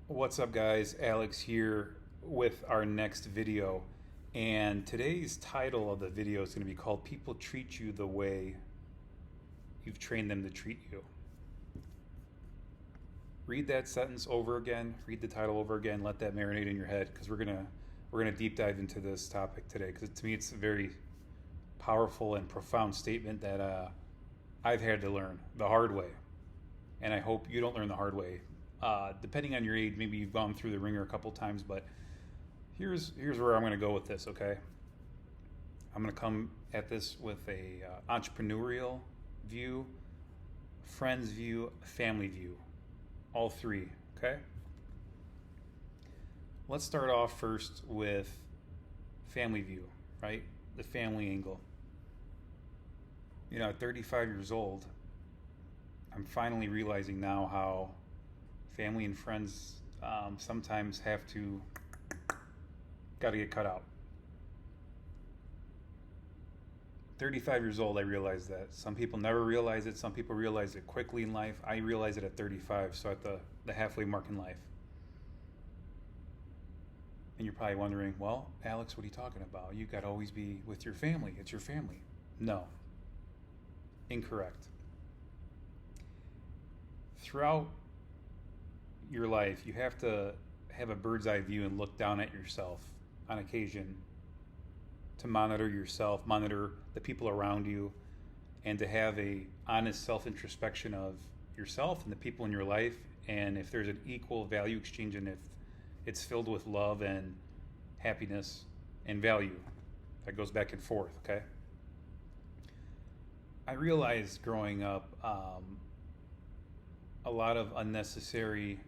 What's up, guys? Alex here with our next video. And today's title of the video is going to be called People Treat You the Way You've Trained Them to Treat You. Read that sentence over again, read the title over again, let that marinate in your head, because we're gonna deep dive into this topic today, because to me it's a very powerful and profound statement that I've had to learn the hard way. And I hope you don't learn the hard way. Depending on your age, maybe you've gone through the ringer a couple times, but here's where I'm going to go with this. Okay, I'm going to come at this with a entrepreneurial view, friends view, family view, all three. Okay, let's start off first with family view, right? The family angle. At 35 years old, I'm finally realizing now how family and friends sometimes got to get cut out. 35 years old, I realized that. Some people never realize it. Some people realize it quickly in life. I realized it at 35, so at the halfway mark in life. And you're probably wondering, well, Alex, what are you talking about? You got to always be with your family. It's your family. No, incorrect. Throughout your life, you have to have a bird's eye view and look down at yourself on occasion to monitor yourself, monitor the people around you, and to have a honest self-introspection of yourself and the people in your life, and if there's an equal value exchange and if it's filled with love and happiness and value that goes back and forth. Okay, I realized growing up a lot of unnecessary,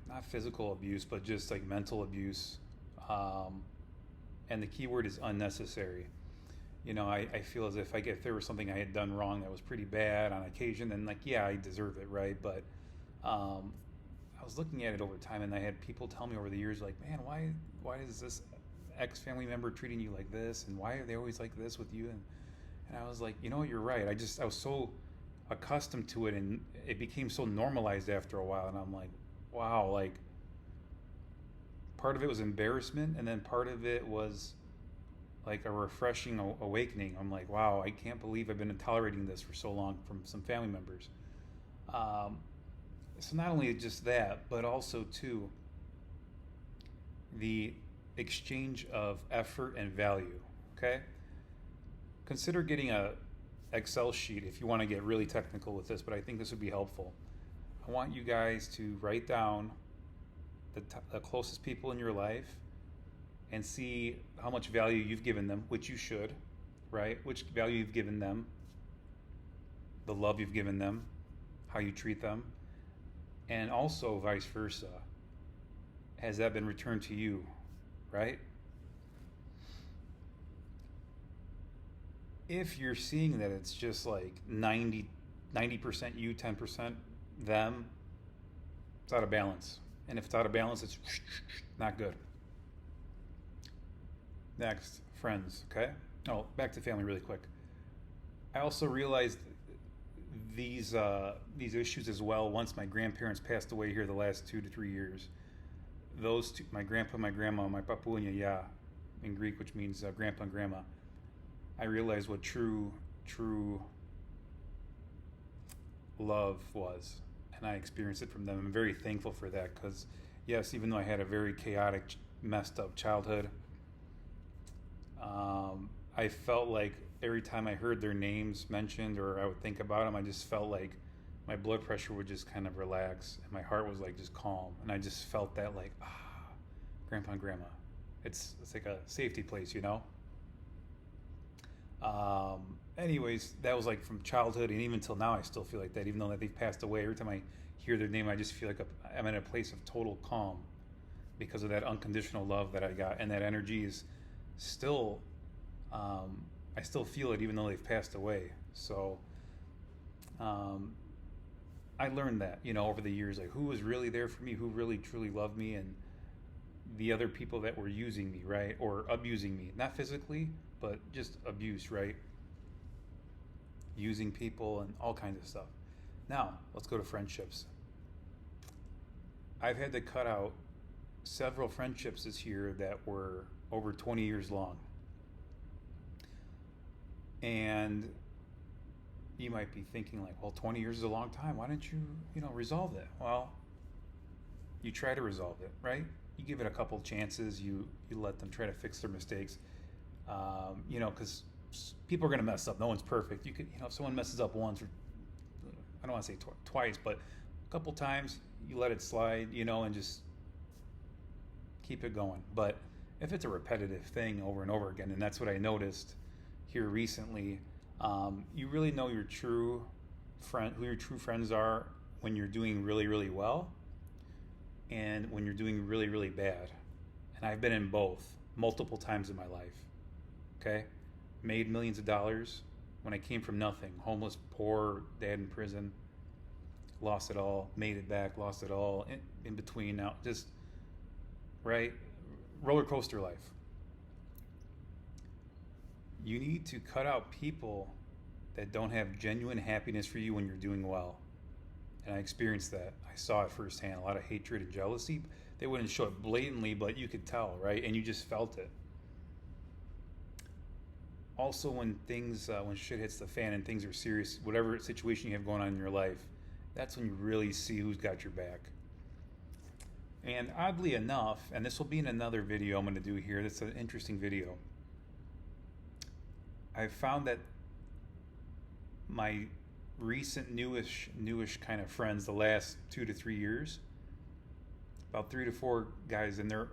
not physical abuse, but just like mental abuse. And the key word is unnecessary. I feel as if there was something I had done wrong that was pretty bad on occasion, then yeah, I deserve it, right? But I was looking at it over time, and I had people tell me over the years, like, man, why is this ex-family member treating you like this, and why are they always like this with you? And I was like, you're right. I was so accustomed to it, and it became so normalized after a while, and I'm like, wow, like part of it was embarrassment, and then part of it was like a refreshing awakening. I'm like, wow, I can't believe I've been tolerating this for so long from some family members. So not only just that, but also too the exchange of effort and value. Okay, consider getting a Excel sheet if you want to get really technical with this, but I think this would be helpful. I want you guys to write down the closest people in your life and see how much value you've given them, which you should, right? Which value you've given them, the love you've given them, how you treat them, and also vice versa. Has that been returned to you, right? If you're seeing that it's just like 90% you, 10% them, it's out of balance. And if it's out of balance, it's not good. Next, friends, okay? Oh, back to family really quick. I also realized these issues as well once my grandparents passed away here the last 2 to 3 years. Those two, my grandpa, my grandma, my papu and yaya, in Greek, which means grandpa and grandma. I realized what true love was, and I experienced it from them. I'm very thankful for that, because yes, even though I had a very chaotic, messed up childhood, I felt like every time I heard their names mentioned or I would think about them, I just felt like my blood pressure would just kind of relax and my heart was like just calm, and I just felt that like, grandpa and grandma, it's like a safety place. Anyways, that was like from childhood, and even till now I still feel like that, even though that they've passed away. Every time I hear their name, I just feel like I'm in a place of total calm because of that unconditional love that I got, and that energy is still, I still feel it even though they've passed away. So I learned that, over the years, like who was really there for me, who really truly loved me, and the other people that were using me, right, or abusing me, not physically, but just abuse, right? Using people and all kinds of stuff. Now, let's go to friendships. I've had to cut out several friendships this year that were over 20 years long. And you might be thinking like, well, 20 years is a long time. Why don't you, resolve it? Well, you try to resolve it, right? You give it a couple chances. You let them try to fix their mistakes. Because people are going to mess up. No one's perfect. You could, if someone messes up once, or I don't want to say twice, but a couple times, you let it slide, and just keep it going. But if it's a repetitive thing over and over again, and that's what I noticed here recently, you really know your true friend, who your true friends are when you're doing really, really well, and when you're doing really, really bad. And I've been in both multiple times in my life. Okay, made millions of dollars when I came from nothing, homeless, poor, dad in prison, lost it all, made it back, lost it all, in between now, just, right, roller coaster life. You need to cut out people that don't have genuine happiness for you when you're doing well. And I experienced that. I saw it firsthand, a lot of hatred and jealousy. They wouldn't show it blatantly, but you could tell, right? And you just felt it. Also, when shit hits the fan and things are serious, whatever situation you have going on in your life, that's when you really see who's got your back. And oddly enough, and this will be in another video I'm going to do here, that's an interesting video. I've found that my recent newish kind of friends, the last 2 to 3 years, about 3 to 4 guys, and they're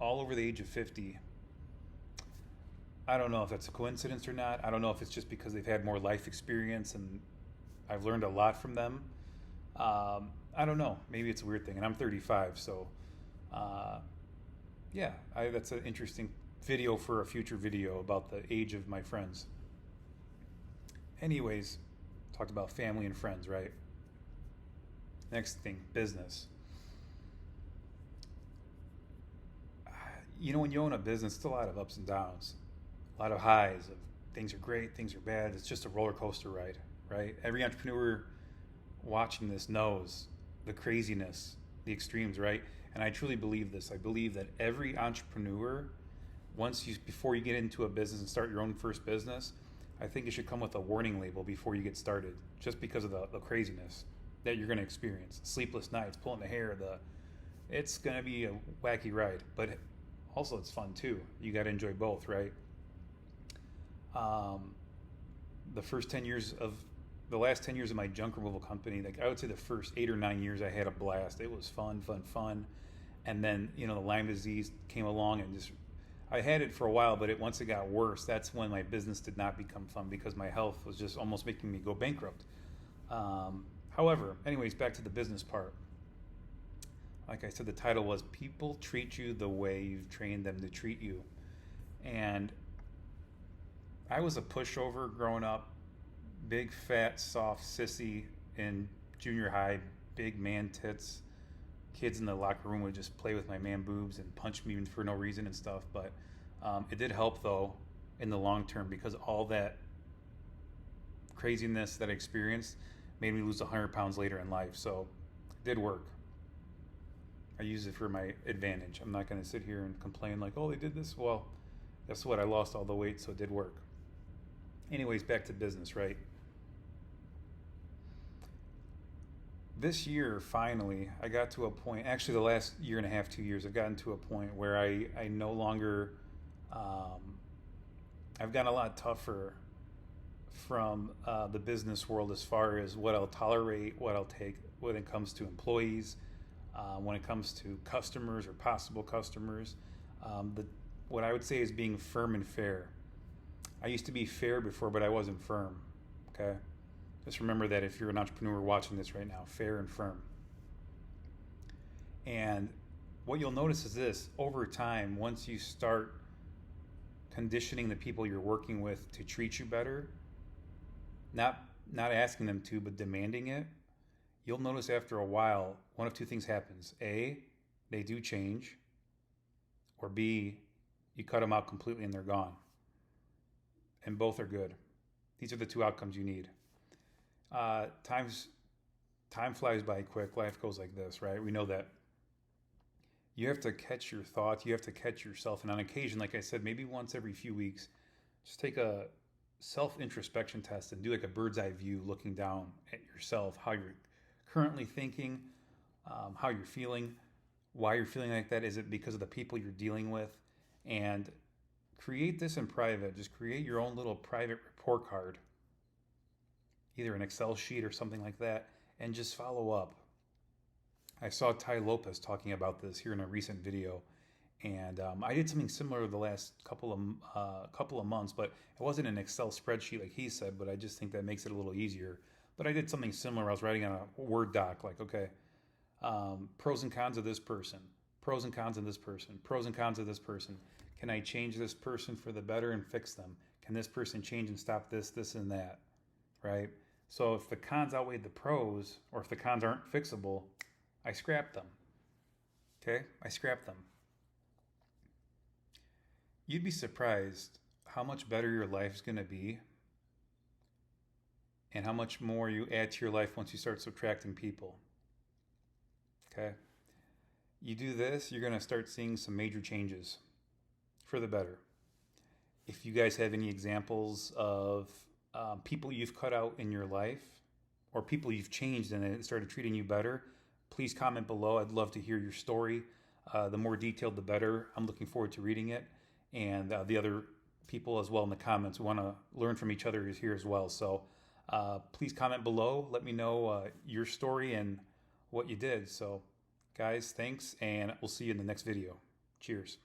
all over the age of 50. I don't know if that's a coincidence or not. I don't know if it's just because they've had more life experience and I've learned a lot from them. I don't know. Maybe it's a weird thing. And I'm 35, so that's an interesting video for a future video about the age of my friends. Anyways, talked about family and friends, right? Next thing, business. When you own a business, it's a lot of ups and downs. A lot of highs of things are great, things are bad. It's just a roller coaster ride, right? Every entrepreneur watching this knows the craziness, the extremes, right? And I truly believe this. I believe that every entrepreneur, before you get into a business and start your own first business, I think it should come with a warning label before you get started, just because of the craziness that you're going to experience. Sleepless nights, pulling the hair, it's going to be a wacky ride, but also it's fun too. You got to enjoy both, right? The last 10 years of my junk removal company, like I would say the first 8 or 9 years I had a blast. It was fun. And then, the Lyme disease came along and I had it for a while, but once it got worse, that's when my business did not become fun because my health was just almost making me go bankrupt. However, anyways, back to the business part. Like I said, the title was People Treat You the Way You've Trained Them to Treat You. And I was a pushover growing up, big, fat, soft sissy in junior high, big man tits. Kids in the locker room would just play with my man boobs and punch me for no reason and stuff. But it did help, though, in the long term, because all that craziness that I experienced made me lose 100 pounds later in life. So it did work. I used it for my advantage. I'm not going to sit here and complain like, oh, they did this. Well, guess what? I lost all the weight, so it did work. Anyways, back to business, right? This year, finally, I got to a point, actually the last year and a half, 2 years, I've gotten to a point where I no longer, I've gotten a lot tougher from the business world as far as what I'll tolerate, what I'll take when it comes to employees, when it comes to customers or possible customers. What I would say is being firm and fair. I used to be fair before, but I wasn't firm, okay? Just remember that if you're an entrepreneur watching this right now, fair and firm. And what you'll notice is this: over time, once you start conditioning the people you're working with to treat you better, not asking them to, but demanding it, you'll notice after a while, one of two things happens. A, they do change, or B, you cut them out completely and they're gone. And both are good. These are the two outcomes you need. Time flies by quick. Life goes like this, right? We know that. You have to catch your thoughts. You have to catch yourself. And on occasion, like I said, maybe once every few weeks, just take a self introspection test and do like a bird's eye view looking down at yourself, how you're currently thinking, how you're feeling, why you're feeling like that. Is it because of the people you're dealing with? And create this in private. Just create your own little private report card, either an Excel sheet or something like that, and just follow up. I saw Tai Lopez talking about this here in a recent video, and I did something similar the last couple of months, but it wasn't an Excel spreadsheet like he said, but I just think that makes it a little easier. But I did something similar. I was writing on a Word doc, like, okay, pros and cons of this person, pros and cons of this person, pros and cons of this person. Can I change this person for the better and fix them? Can this person change and stop this, this, and that, right? So if the cons outweigh the pros, or if the cons aren't fixable, I scrap them. Okay? I scrap them. You'd be surprised how much better your life is going to be and how much more you add to your life once you start subtracting people. Okay? You do this, you're going to start seeing some major changes for the better. If you guys have any examples of people you've cut out in your life or people you've changed and it started treating you better, please comment below. I'd love to hear your story. The more detailed, the better. I'm looking forward to reading it. And the other people as well in the comments who want to learn from each other is here as well. So please comment below. Let me know your story and what you did. So guys, thanks, and we'll see you in the next video. Cheers.